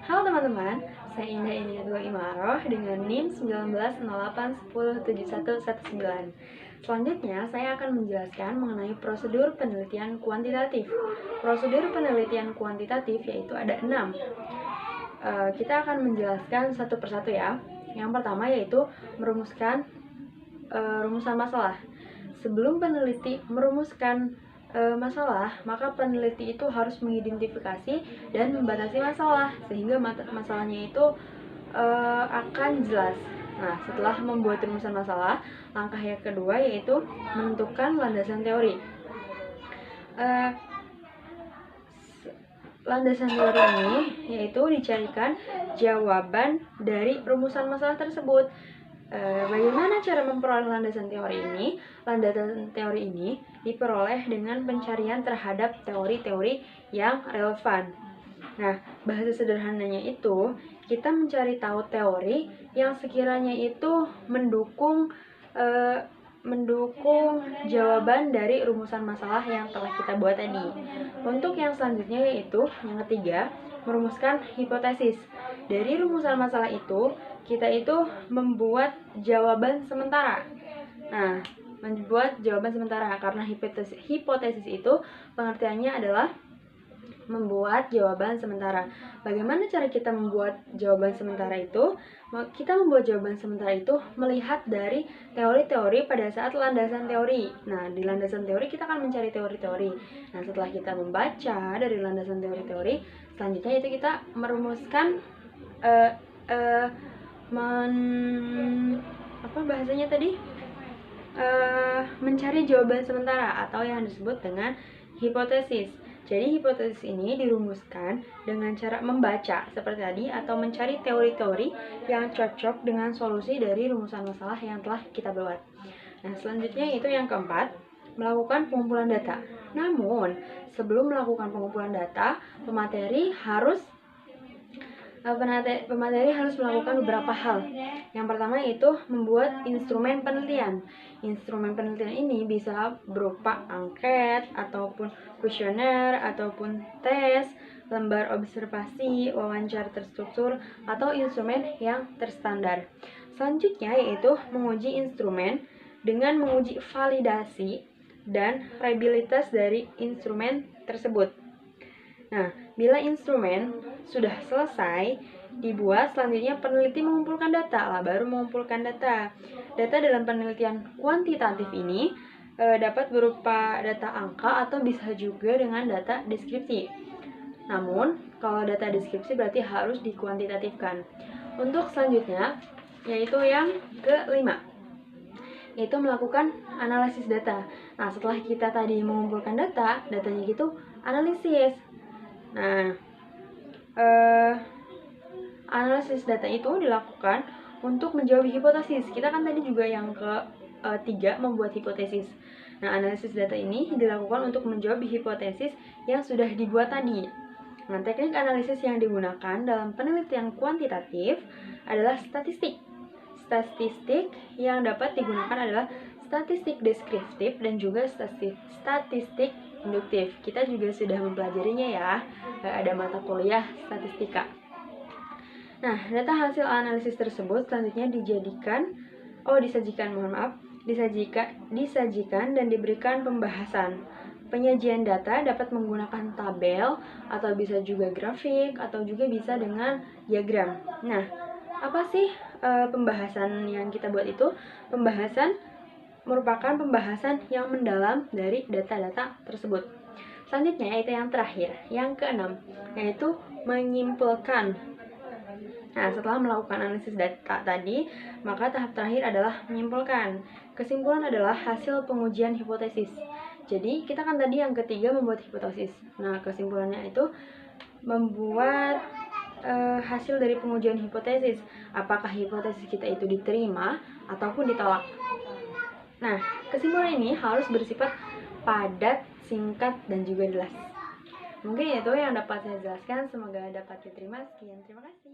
Halo teman-teman, saya Indah Iniatul Imaroh dengan NIM 1908107119. Selanjutnya, saya akan menjelaskan mengenai prosedur penelitian kuantitatif. Prosedur penelitian kuantitatif yaitu ada 6. Kita akan menjelaskan satu persatu ya. Yang pertama yaitu merumuskan rumusan masalah. Sebelum peneliti merumuskan masalah, maka peneliti itu harus mengidentifikasi dan membatasi masalah sehingga masalahnya itu akan jelas. Nah, setelah membuat rumusan masalah, langkah yang kedua yaitu menentukan landasan teori. Landasan teori ini yaitu dicarikan jawaban dari rumusan masalah tersebut. Bagaimana cara memperoleh landasan teori ini? Landasan teori ini diperoleh dengan pencarian terhadap teori-teori yang relevan. Nah, bahasa sederhananya itu kita mencari tahu teori yang sekiranya itu mendukung jawaban dari rumusan masalah yang telah kita buat tadi. Untuk yang selanjutnya yaitu yang ketiga, merumuskan hipotesis. Dari rumusan masalah itu, kita itu membuat jawaban sementara. Nah, membuat jawaban sementara karena hipotesis itu pengertiannya adalah membuat jawaban sementara. Bagaimana cara kita membuat jawaban sementara itu? Kita membuat jawaban sementara itu melihat dari teori-teori pada saat landasan teori. Nah, di landasan teori kita akan mencari teori-teori. Nah, setelah kita membaca dari landasan teori-teori, selanjutnya itu kita merumuskan mencari jawaban sementara atau yang disebut dengan hipotesis. Jadi hipotesis ini dirumuskan dengan cara membaca seperti tadi atau mencari teori-teori yang cocok dengan solusi dari rumusan masalah yang telah kita buat. Nah, selanjutnya itu yang keempat, melakukan pengumpulan data. Namun, sebelum melakukan pengumpulan data, pemateri harus melakukan beberapa hal. Yang pertama yaitu membuat instrumen penelitian. Instrumen penelitian ini bisa berupa angket, ataupun kuesioner, ataupun tes, lembar observasi, wawancara terstruktur, atau instrumen yang terstandar. Selanjutnya yaitu menguji instrumen dengan menguji validasi dan reliabilitas dari instrumen tersebut. Nah, bila instrumen sudah selesai dibuat, selanjutnya peneliti mengumpulkan data. Baru mengumpulkan data. Data dalam penelitian kuantitatif ini dapat berupa data angka atau bisa juga dengan data deskripsi. Namun, kalau data deskripsi berarti harus dikuantitatifkan. Untuk selanjutnya, yaitu yang kelima, yaitu melakukan analisis data. Nah, setelah kita tadi mengumpulkan datanya gitu analisis. Nah, analisis data itu dilakukan untuk menjawab hipotesis. Kita kan tadi juga yang ketiga membuat hipotesis. Nah, analisis data ini dilakukan untuk menjawab hipotesis yang sudah dibuat tadi. Nah, teknik analisis yang digunakan dalam penelitian kuantitatif adalah statistik. Statistik yang dapat digunakan adalah statistik deskriptif dan juga statistik induktif. Kita juga sudah mempelajarinya ya, ada mata kuliah statistika. Nah, data hasil analisis tersebut selanjutnya disajikan dan diberikan pembahasan. Penyajian data dapat menggunakan tabel atau bisa juga grafik atau juga bisa dengan diagram. Nah, apa sih pembahasan yang kita buat itu? Pembahasan merupakan pembahasan yang mendalam dari data-data tersebut. Selanjutnya yaitu yang terakhir, yang keenam, yaitu menyimpulkan. Nah, setelah melakukan analisis data tadi, maka tahap terakhir adalah menyimpulkan. Kesimpulan adalah hasil pengujian hipotesis. Jadi, kita kan tadi yang ketiga membuat hipotesis. Nah, kesimpulannya itu membuat hasil dari pengujian hipotesis. Apakah hipotesis kita itu diterima ataupun ditolak. Nah, kesimpulan ini harus bersifat padat, singkat, dan juga jelas. Mungkin itu yang dapat saya jelaskan. Semoga dapat diterima. Sekian, terima kasih.